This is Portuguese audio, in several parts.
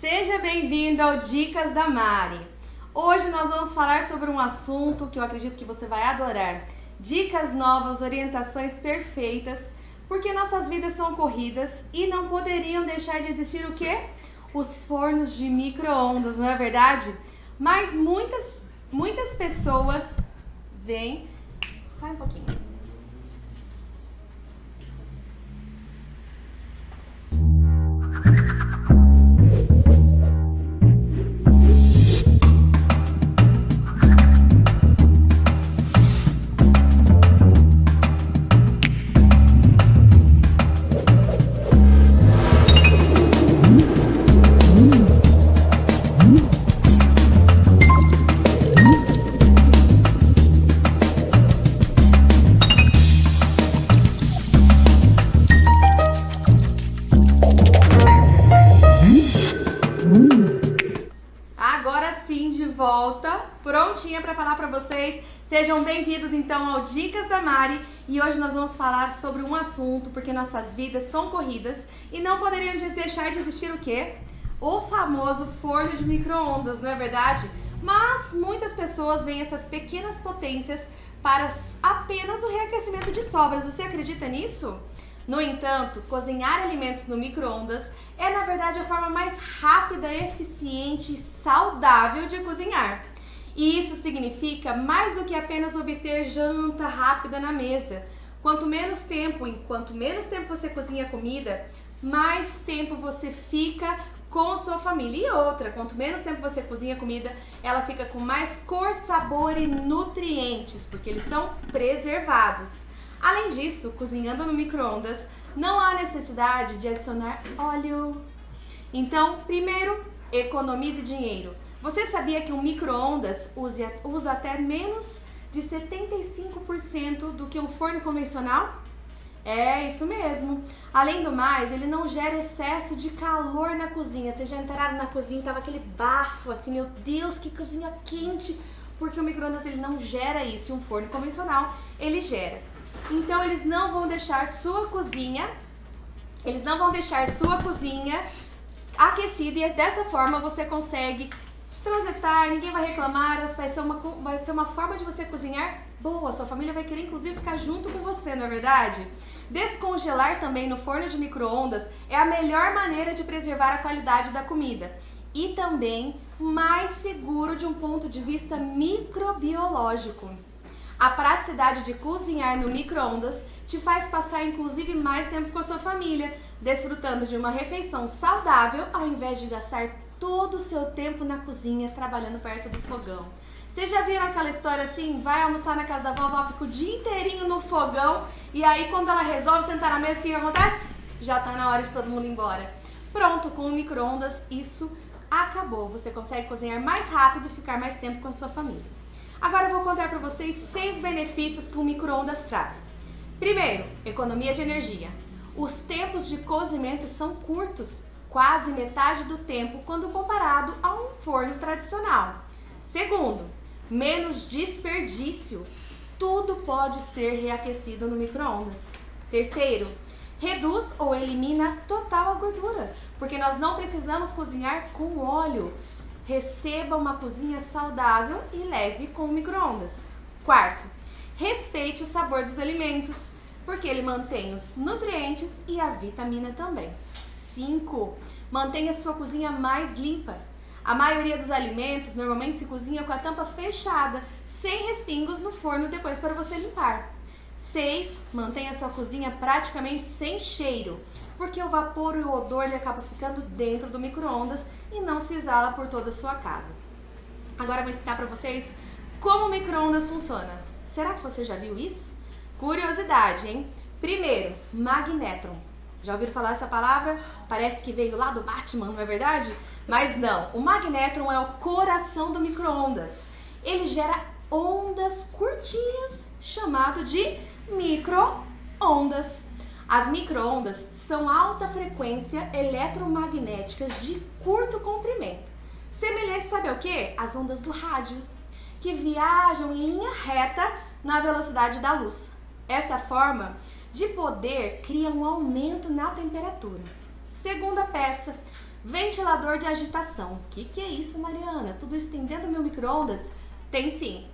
Seja bem-vindo ao Dicas da Mari. Hoje nós vamos falar sobre um assunto que eu acredito que você vai adorar. Dicas novas, orientações perfeitas, porque nossas vidas são corridas e não poderiam deixar de existir o quê? Os fornos de micro-ondas, não é verdade? Mas muitas pessoas vêm... Sai um pouquinho. Agora sim, de volta, prontinha para falar para vocês. Sejam bem-vindos então ao Dicas da Mari e hoje nós vamos falar sobre um assunto porque nossas vidas são corridas e não poderiam deixar de existir o quê? O famoso forno de micro-ondas, não é verdade? Mas muitas pessoas veem essas pequenas potências para apenas o reaquecimento de sobras. Você acredita nisso? No entanto, cozinhar alimentos no micro-ondas é, na verdade, a forma mais rápida, eficiente e saudável de cozinhar. E isso significa mais do que apenas obter janta rápida na mesa. Quanto menos tempo você cozinha a comida, mais tempo você fica com sua família. E outra, quanto menos tempo você cozinha a comida, ela fica com mais cor, sabor e nutrientes, porque eles são preservados. Além disso, cozinhando no micro-ondas, não há necessidade de adicionar óleo. Então, primeiro, economize dinheiro. Você sabia que um micro-ondas usa até menos de 75% do que um forno convencional? É, isso mesmo. Além do mais, ele não gera excesso de calor na cozinha. Vocês já entraram na cozinha e tava aquele bafo, assim, meu Deus, que cozinha quente. Porque o micro-ondas ele não gera isso e um forno convencional ele gera. Então eles não vão deixar sua cozinha aquecida e dessa forma você consegue transitar, ninguém vai reclamar, vai ser uma forma de você cozinhar boa, sua família vai querer inclusive ficar junto com você, não é verdade? Descongelar também no forno de micro-ondas é a melhor maneira de preservar a qualidade da comida e também mais seguro de um ponto de vista microbiológico. A praticidade de cozinhar no micro-ondas te faz passar inclusive mais tempo com a sua família, desfrutando de uma refeição saudável ao invés de gastar todo o seu tempo na cozinha trabalhando perto do fogão. Vocês já viram aquela história assim? Vai almoçar na casa da vovó, fica o dia inteirinho no fogão e aí quando ela resolve sentar na mesa, o que acontece? Já tá na hora de todo mundo ir embora. Pronto, com o micro-ondas isso acabou. Você consegue cozinhar mais rápido e ficar mais tempo com a sua família. Agora eu vou contar para vocês 6 benefícios que o micro-ondas traz. Primeiro, economia de energia. Os tempos de cozimento são curtos, quase metade do tempo quando comparado a um forno tradicional. Segundo, menos desperdício. Tudo pode ser reaquecido no micro-ondas. Terceiro, reduz ou elimina total a gordura, porque nós não precisamos cozinhar com óleo. Receba uma cozinha saudável e leve com o micro-ondas. Quarto, respeite o sabor dos alimentos, porque ele mantém os nutrientes e a vitamina também. 5, mantenha sua cozinha mais limpa. A maioria dos alimentos normalmente se cozinha com a tampa fechada, sem respingos no forno depois para você limpar. 6, mantenha sua cozinha praticamente sem cheiro, porque o vapor e o odor ele acaba ficando dentro do micro-ondas e não se exala por toda a sua casa. Agora eu vou ensinar para vocês como o micro-ondas funciona. Será que você já viu isso? Curiosidade, hein? Primeiro, magnetron. Já ouviram falar essa palavra? Parece que veio lá do Batman, não é verdade? Mas não, o magnetron é o coração do micro-ondas. Ele gera ondas curtinhas, chamado de micro-ondas. As micro-ondas são alta frequência eletromagnéticas de curto comprimento. Semelhante, sabe ao quê? As ondas do rádio, que viajam em linha reta na velocidade da luz. Esta forma de poder cria um aumento na temperatura. Segunda peça, Ventilador de agitação. O que é isso, Mariana? Tudo isso tem dentro do meu micro-ondas? Tem sim.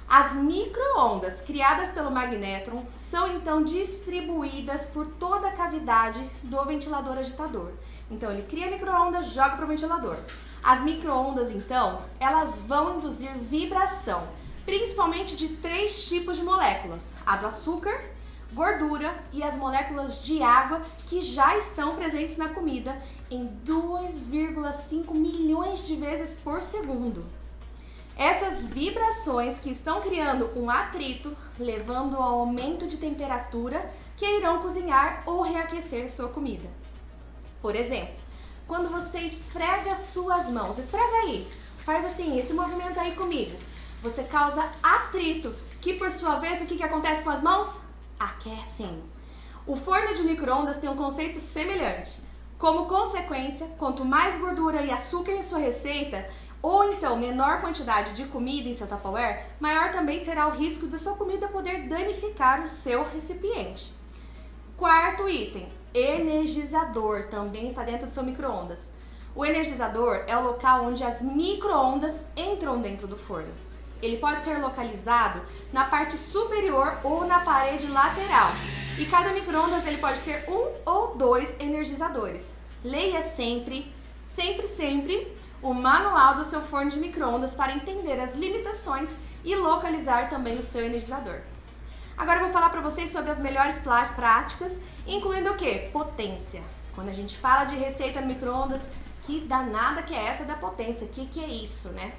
As micro-ondas criadas pelo magnetron são então distribuídas por toda a cavidade do ventilador agitador. Então ele cria micro-ondas, joga para o ventilador. As micro-ondas então, elas vão induzir vibração, principalmente de 3 tipos de moléculas: a do açúcar, gordura e as moléculas de água que já estão presentes na comida em 2,5 milhões de vezes por segundo. Essas vibrações que estão criando um atrito, levando ao aumento de temperatura que irão cozinhar ou reaquecer sua comida. Por exemplo, quando você esfrega suas mãos, esfrega aí, faz assim, esse movimento aí comigo. Você causa atrito, que por sua vez, o que acontece com as mãos? Aquecem. O forno de micro-ondas tem um conceito semelhante. Como consequência, quanto mais gordura e açúcar em sua receita, ou então menor quantidade de comida em seu Tupperware, maior também será o risco de sua comida poder danificar o seu recipiente. Quarto item, energizador, também está dentro do seu micro-ondas. O energizador é o local onde as micro-ondas entram dentro do forno. Ele pode ser localizado na parte superior ou na parede lateral. E cada micro-ondas ele pode ter 1 ou 2 energizadores. Leia sempre o manual do seu forno de micro-ondas para entender as limitações e localizar também o seu energizador. Agora eu vou falar para vocês sobre as melhores práticas, incluindo o quê? Potência. Quando a gente fala de receita no micro-ondas, que danada que é essa da potência? Que é isso, né?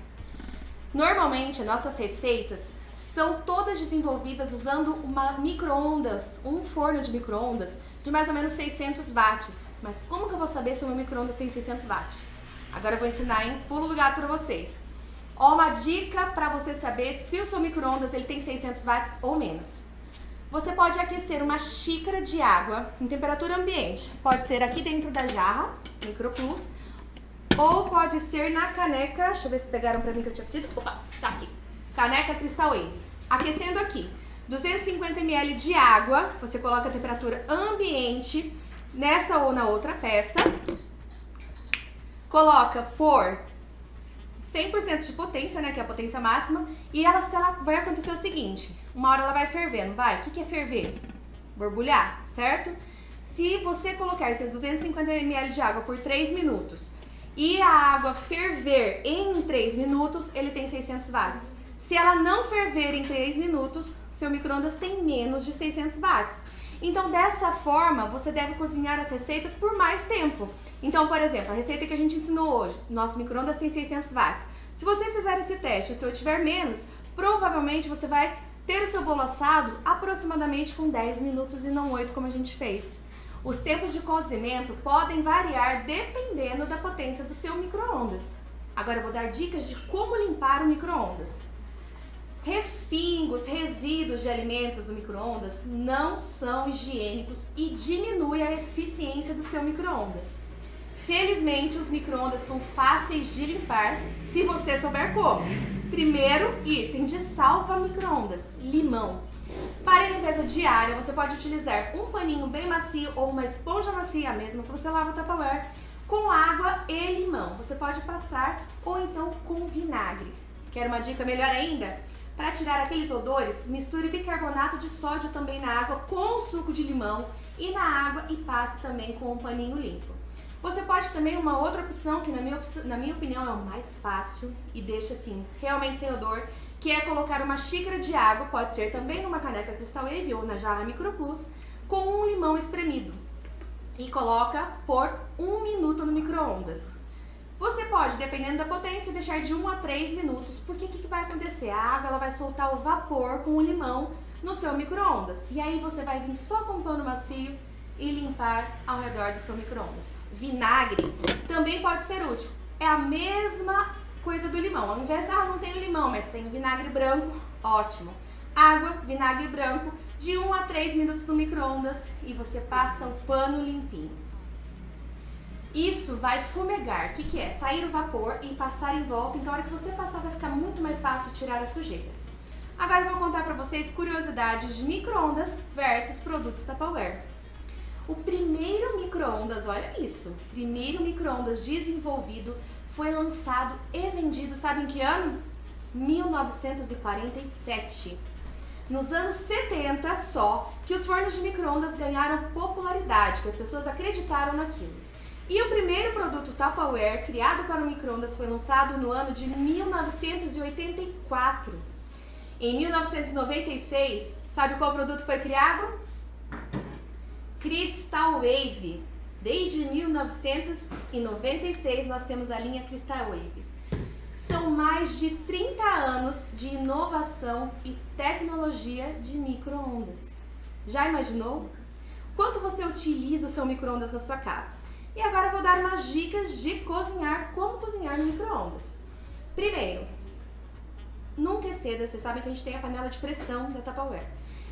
Normalmente, nossas receitas são todas desenvolvidas usando uma micro-ondas, um forno de micro-ondas de mais ou menos 600 watts. Mas como que eu vou saber se o meu micro-ondas tem 600 watts? Agora eu vou ensinar em pulo do gato para vocês. Ó, uma dica para você saber se o seu micro-ondas ele tem 600 watts ou menos. Você pode aquecer uma xícara de água em temperatura ambiente. Pode ser aqui dentro da jarra, MicroPlus, ou pode ser na caneca, deixa eu ver se pegaram pra mim que eu tinha pedido. Opa, tá aqui. Caneca Crystal Wave. Aquecendo aqui, 250 ml de água, você coloca a temperatura ambiente nessa ou na outra peça. Coloca por 100% de potência, né, que é a potência máxima, e ela vai acontecer o seguinte, uma hora ela vai ferver, não vai? O que é ferver? Borbulhar, certo? Se você colocar esses 250 ml de água por 3 minutos e a água ferver em 3 minutos, ele tem 600 watts. Se ela não ferver em 3 minutos, seu micro-ondas tem menos de 600 watts. Então, dessa forma, você deve cozinhar as receitas por mais tempo. Então, por exemplo, a receita que a gente ensinou hoje, nosso micro-ondas tem 600 watts. Se você fizer esse teste e o seu tiver menos, provavelmente você vai ter o seu bolo assado aproximadamente com 10 minutos e não 8, como a gente fez. Os tempos de cozimento podem variar dependendo da potência do seu micro-ondas. Agora eu vou dar dicas de como limpar o micro-ondas. Respingos, resíduos de alimentos no micro-ondas não são higiênicos e diminuem a eficiência do seu micro-ondas. Felizmente, os micro-ondas são fáceis de limpar se você souber como. Primeiro item de salva micro-ondas, limão. Para a limpeza diária, você pode utilizar um paninho bem macio ou uma esponja macia, a mesma que você lava o Tupperware, com água e limão. Você pode passar ou então com vinagre. Quer uma dica melhor ainda? Para tirar aqueles odores, misture bicarbonato de sódio também na água com o suco de limão e na água e passe também com um paninho limpo. Você pode também, uma outra opção, que na minha opinião é o mais fácil e deixa assim realmente sem odor, que é colocar uma xícara de água, pode ser também numa caneca Crystal Wave ou na jarra MicroPlus, com um limão espremido. E coloca por 1 minuto no micro-ondas. Você pode, dependendo da potência, deixar de 1 a 3 minutos, porque o que vai acontecer? A água ela vai soltar o vapor com o limão no seu micro-ondas. E aí você vai vir só com um pano macio e limpar ao redor do seu micro-ondas. Vinagre também pode ser útil. É a mesma coisa do limão. Ao invés de, não tenho limão, mas tenho vinagre branco, ótimo. Água, vinagre branco, de 1 a 3 minutos no micro-ondas e você passa o pano limpinho. Isso vai fumegar. O que é? Sair o vapor e passar em volta. Então, a hora que você passar, vai ficar muito mais fácil tirar as sujeiras. Agora, eu vou contar para vocês curiosidades de micro-ondas versus produtos Tupperware. O primeiro micro-ondas micro-ondas, olha isso. Primeiro micro-ondas desenvolvido foi lançado e vendido, sabe em que ano? 1947. Nos anos 70 só que os fornos de micro-ondas ganharam popularidade, que as pessoas acreditaram naquilo. E o primeiro produto Tupperware criado para o micro-ondas foi lançado no ano de 1984. Em 1996, sabe qual produto foi criado? Crystal Wave. Desde 1996 nós temos a linha Crystal Wave. São mais de 30 anos de inovação e tecnologia de micro-ondas. Já imaginou? Quanto você utiliza o seu micro-ondas na sua casa? E agora eu vou dar umas dicas de cozinhar, como cozinhar no micro-ondas. Primeiro, nunca é cedo, vocês sabem que a gente tem a panela de pressão da Tupperware.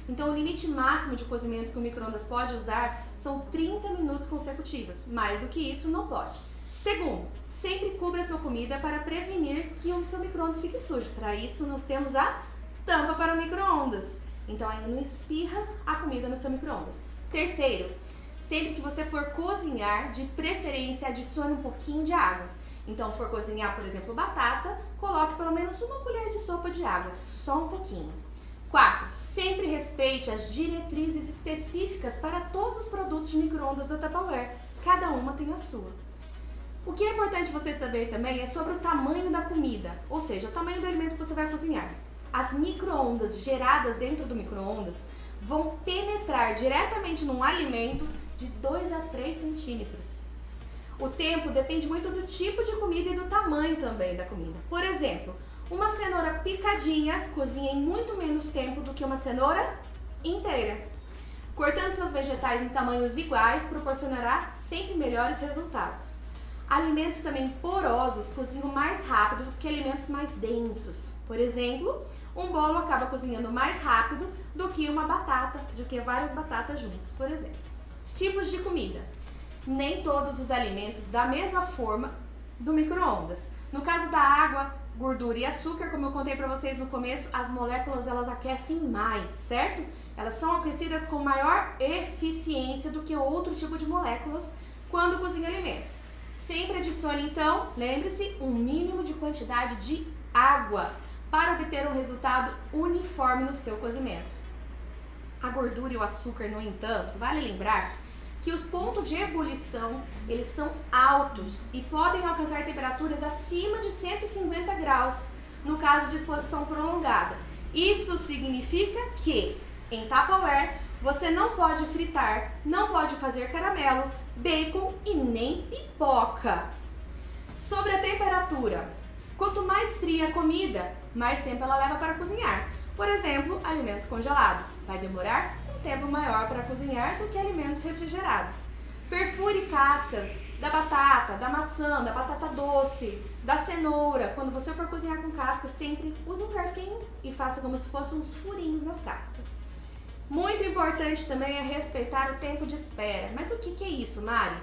Então o limite máximo de cozimento que o micro-ondas pode usar são 30 minutos consecutivos. Mais do que isso, não pode. Segundo, sempre cubra a sua comida para prevenir que o seu micro-ondas fique sujo. Para isso, nós temos a tampa para o micro-ondas. Então aí não espirra a comida no seu micro-ondas. Terceiro, sempre que você for cozinhar, de preferência adicione um pouquinho de água. Então, for cozinhar, por exemplo, batata, coloque pelo menos uma colher de sopa de água, só um pouquinho. 4. Sempre respeite as diretrizes específicas para todos os produtos de micro-ondas da Tupperware. Cada uma tem a sua. O que é importante você saber também é sobre o tamanho da comida, ou seja, o tamanho do alimento que você vai cozinhar. As micro-ondas geradas dentro do micro-ondas vão penetrar diretamente num alimento de 2 a 3 centímetros. O tempo depende muito do tipo de comida e do tamanho também da comida. Por exemplo, uma cenoura picadinha cozinha em muito menos tempo do que uma cenoura inteira. Cortando seus vegetais em tamanhos iguais proporcionará sempre melhores resultados. Alimentos também porosos cozinham mais rápido do que alimentos mais densos. Por exemplo, um bolo acaba cozinhando mais rápido do que uma batata, do que várias batatas juntas, por exemplo. Tipos de comida. Nem todos os alimentos da mesma forma do micro-ondas. No caso da água, gordura e açúcar, como eu contei para vocês no começo, as moléculas elas aquecem mais, certo? Elas são aquecidas com maior eficiência do que outro tipo de moléculas quando cozinha alimentos. Sempre adicione, então, lembre-se, um mínimo de quantidade de água para obter um resultado uniforme no seu cozimento. A gordura e o açúcar, no entanto, vale lembrar que o ponto de ebulição, eles são altos e podem alcançar temperaturas acima de 150 graus, no caso de exposição prolongada. Isso significa que, em Tupperware, você não pode fritar, não pode fazer caramelo, bacon e nem pipoca. Sobre a temperatura, quanto mais fria a comida, mais tempo ela leva para cozinhar. Por exemplo, alimentos congelados. Vai demorar um tempo maior para cozinhar do que alimentos refrigerados. Perfure cascas da batata, da maçã, da batata doce, da cenoura. Quando você for cozinhar com cascas, sempre use um garfinho e faça como se fossem uns furinhos nas cascas. Muito importante também é respeitar o tempo de espera. Mas o que é isso, Mari?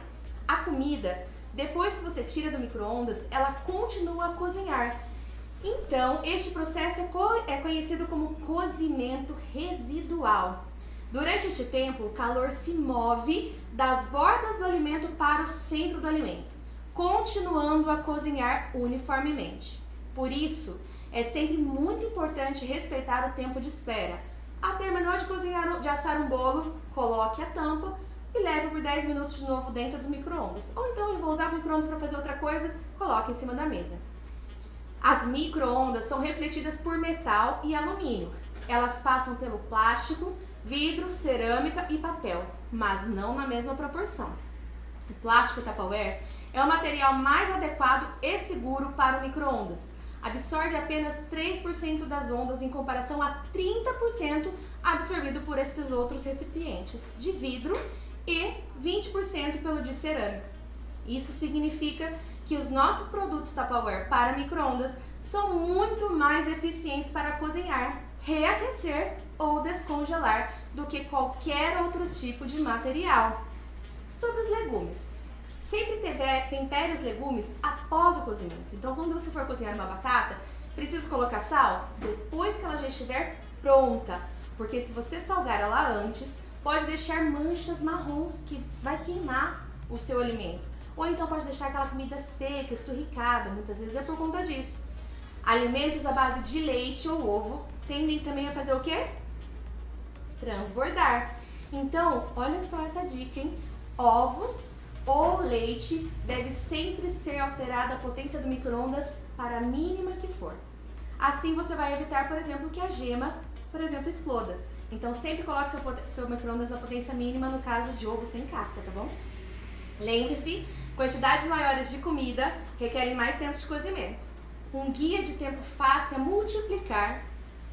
A comida, depois que você tira do micro-ondas, ela continua a cozinhar. Então, este processo é conhecido como cozimento residual. Durante este tempo, o calor se move das bordas do alimento para o centro do alimento, continuando a cozinhar uniformemente. Por isso, é sempre muito importante respeitar o tempo de espera. Terminou de cozinhar, de assar um bolo, coloque a tampa e leve por 10 minutos de novo dentro do micro-ondas. Ou então, eu vou usar o micro-ondas para fazer outra coisa, coloque em cima da mesa. As micro-ondas são refletidas por metal e alumínio. Elas passam pelo plástico, vidro, cerâmica e papel, mas não na mesma proporção. O plástico Tupperware é o material mais adequado e seguro para o micro-ondas. Absorve apenas 3% das ondas em comparação a 30% absorvido por esses outros recipientes de vidro e 20% pelo de cerâmica. Isso significa que os nossos produtos Tupperware para micro-ondas são muito mais eficientes para cozinhar, reaquecer ou descongelar do que qualquer outro tipo de material. Sobre os legumes. Sempre tempere os legumes após o cozimento. Então, quando você for cozinhar uma batata, precisa colocar sal depois que ela já estiver pronta. Porque se você salgar ela antes, pode deixar manchas marrons que vai queimar o seu alimento. Ou então pode deixar aquela comida seca, esturricada, muitas vezes é por conta disso. Alimentos à base de leite ou ovo tendem também a fazer o quê? Transbordar. Então, olha só essa dica, hein? Ovos ou leite deve sempre ser alterada a potência do micro-ondas para a mínima que for. Assim você vai evitar, por exemplo, que a gema, por exemplo, exploda. Então sempre coloque seu micro-ondas na potência mínima no caso de ovo sem casca, tá bom? Lembre-se, quantidades maiores de comida requerem mais tempo de cozimento. Um guia de tempo fácil é multiplicar,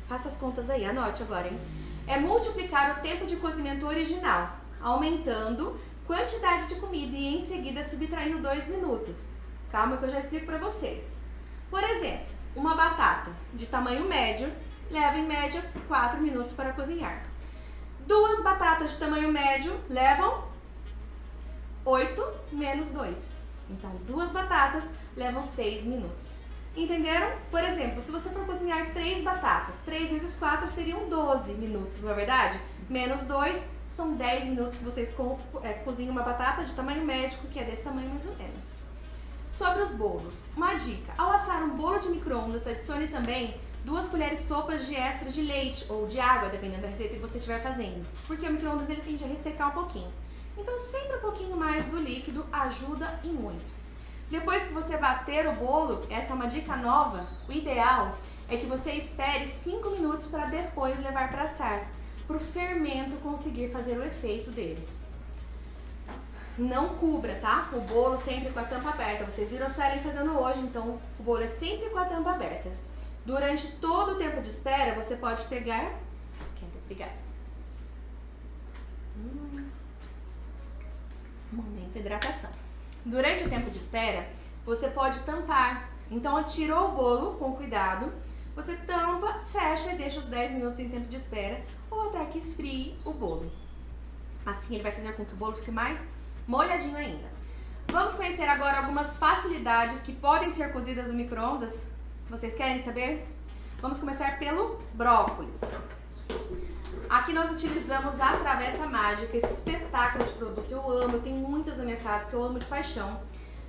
faça as contas aí, anote agora, hein? É multiplicar o tempo de cozimento original, aumentando quantidade de comida e em seguida subtraindo 2 minutos. Calma que eu já explico para vocês. Por exemplo, uma batata de tamanho médio leva em média 4 minutos para cozinhar. 2 batatas de tamanho médio levam 8 menos 2. Então, 2 batatas levam 6 minutos. Entenderam? Por exemplo, se você for cozinhar 3 batatas, 3 vezes 4 seriam 12 minutos, não é verdade? Menos 2 são 10 minutos que vocês cozinham uma batata de tamanho médio, que é desse tamanho mais ou menos. Sobre os bolos, uma dica: ao assar um bolo de micro-ondas, adicione também 2 colheres sopas de extra de leite ou de água, dependendo da receita que você estiver fazendo, porque o micro-ondas ele tende a ressecar um pouquinho. Então sempre um pouquinho mais do líquido ajuda e muito. Depois que você bater o bolo, essa é uma dica nova, o ideal é que você espere 5 minutos para depois levar para assar, para o fermento conseguir fazer o efeito dele. Não cubra, tá? O bolo sempre com a tampa aberta. Vocês viram a Suelen fazendo hoje, então o bolo é sempre com a tampa aberta. Durante todo o tempo de espera, você pode pegar... Obrigada. Momento hidratação. Durante o tempo de espera, você pode tampar. Então, tirou o bolo com cuidado, você tampa, fecha e deixa os 10 minutos em tempo de espera ou até que esfrie o bolo. Assim, ele vai fazer com que o bolo fique mais molhadinho ainda. Vamos conhecer agora algumas facilidades que podem ser cozidas no micro-ondas. Vocês querem saber? Vamos começar pelo brócolis. Aqui nós utilizamos a travessa mágica, esse espetáculo de produto. Eu amo, eu tenho muitas na minha casa, porque eu amo de paixão.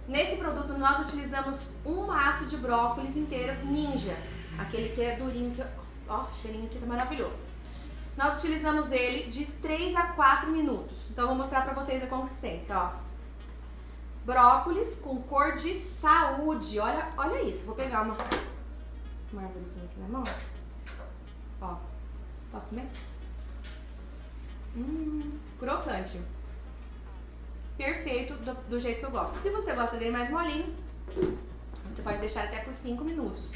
Nesse produto nós utilizamos um maço de brócolis inteiro ninja, aquele que é durinho, que ó, o cheirinho aqui tá maravilhoso. Nós utilizamos ele de 3 a 4 minutos. Então eu vou mostrar pra vocês a consistência, ó. Brócolis com cor de saúde. Olha isso. Vou pegar uma árvorezinha aqui na mão. Ó. Posso comer? Crocante. Perfeito do jeito que eu gosto. Se você gosta dele mais molinho, você pode deixar até por 5 minutos.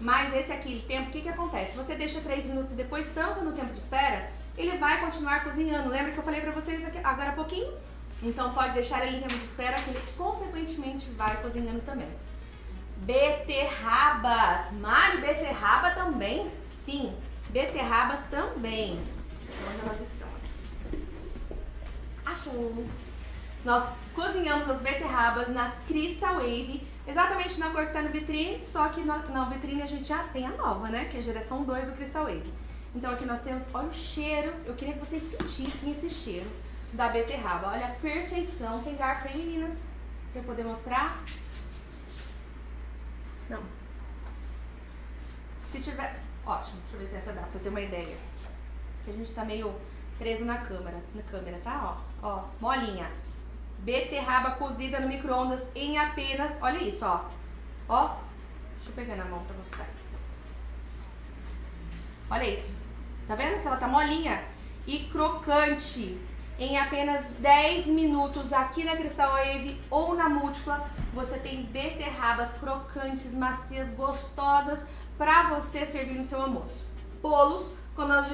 Mas esse aqui, tempo, o que acontece? Se você deixa 3 minutos e depois tampa no tempo de espera, ele vai continuar cozinhando. Lembra que eu falei pra vocês agora há pouquinho? Então pode deixar ele em tempo de espera, que ele consequentemente vai cozinhando também. Beterrabas. Mari, beterraba também? Sim, beterrabas também. Onde elas estão aqui? Achou! Nós cozinhamos as beterrabas na Crystal Wave, exatamente na cor que tá no vitrine, só que na vitrine a gente já tem a nova, né? Que é a geração 2 do Crystal Wave. Então aqui nós temos, olha o cheiro, eu queria que vocês sentissem esse cheiro da beterraba. Olha a perfeição. Tem garfo aí, meninas? Pra eu poder mostrar? Não. Se tiver... Ótimo, deixa eu ver se essa dá, pra eu ter uma ideia. Porque a gente tá meio preso na câmera, tá? Ó, molinha. Beterraba cozida no micro-ondas em apenas... Olha isso, ó. Ó. Deixa eu pegar na mão pra mostrar. Olha isso. Tá vendo que ela tá molinha e crocante? Em apenas 10 minutos aqui na Crystal Wave ou na Múltipla, você tem beterrabas crocantes, macias, gostosas pra você servir no seu almoço. Bolos, como nós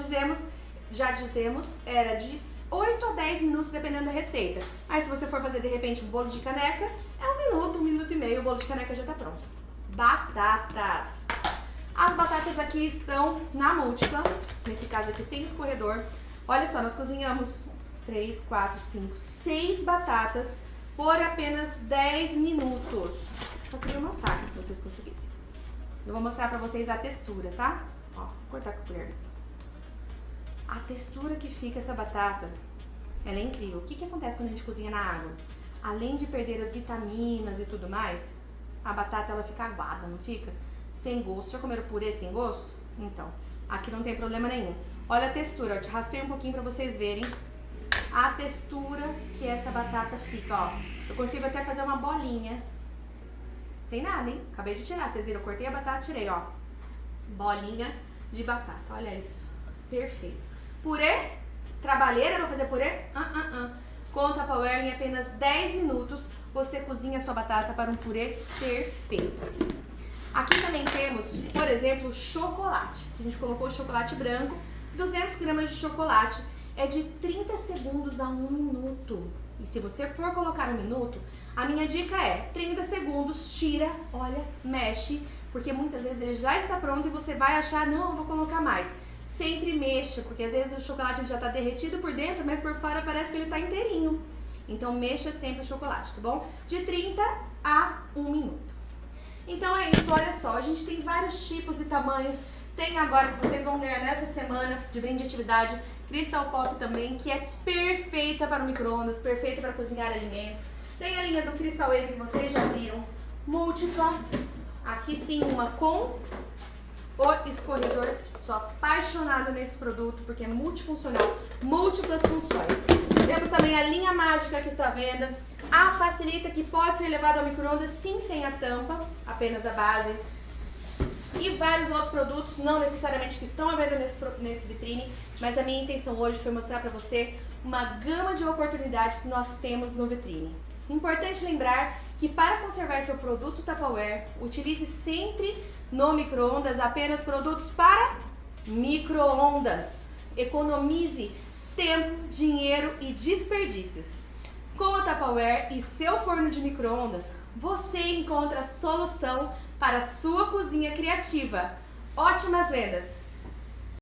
já dizemos, era de 8 a 10 minutos, dependendo da receita. Mas se você for fazer, de repente, um bolo de caneca, é 1 minuto e meio, o bolo de caneca já tá pronto. Batatas. As batatas aqui estão na Múltipla, nesse caso aqui sem escorredor. Olha só, nós cozinhamos 3, 4, 5, 6 batatas por apenas 10 minutos. Só queria uma faca, se vocês conseguissem. Eu vou mostrar pra vocês a textura, tá? Ó, vou cortar com a colher mesmo. A textura que fica essa batata, ela é incrível. O que acontece quando a gente cozinha na água? além de perder as vitaminas e tudo mais, a batata ela fica aguada, não fica? Sem gosto. Já comeram purê sem gosto? Então, aqui não tem problema nenhum. Olha a textura, eu te raspei um pouquinho pra vocês verem a textura que essa batata fica, ó. Eu consigo até fazer uma bolinha. Sem nada, hein? Acabei de tirar, vocês viram? Eu cortei a batata, tirei, ó. Bolinha de batata, olha isso. Perfeito. Purê? Trabalheira pra fazer purê? Com o Tupperware, em apenas 10 minutos, você cozinha a sua batata para um purê perfeito. Aqui também temos, por exemplo, chocolate. A gente colocou chocolate branco, 200 gramas de chocolate. É de 30 segundos a 1 minuto. E se você for colocar 1 minuto, a minha dica é 30 segundos, tira, olha, mexe, porque muitas vezes ele já está pronto e você vai achar, não, eu vou colocar mais. Sempre mexa, porque às vezes o chocolate já está derretido por dentro, mas por fora parece que ele está inteirinho. Então mexa sempre o chocolate, tá bom? De 30 a 1 minuto. Então é isso, olha só, a gente tem vários tipos e tamanhos. Tem agora que vocês vão ganhar nessa semana de brinde de atividade, Crystal Pop também, que é perfeita para o micro-ondas, perfeita para cozinhar alimentos. Tem a linha do Crystal Wave que vocês já viram, múltipla. Aqui sim uma com o escorredor. Sou apaixonada nesse produto porque é multifuncional, múltiplas funções. Temos também a linha mágica que está à venda. A facilita que pode ser levada ao micro-ondas sim sem a tampa, apenas a base. E vários outros produtos, não necessariamente que estão à venda nesse vitrine, mas a minha intenção hoje foi mostrar para você uma gama de oportunidades que nós temos no vitrine. Importante lembrar que para conservar seu produto Tupperware, utilize sempre no micro-ondas apenas produtos para micro-ondas. Economize tempo, dinheiro e desperdícios. Com a Tupperware e seu forno de micro-ondas, você encontra a solução para a sua cozinha criativa. Ótimas vendas!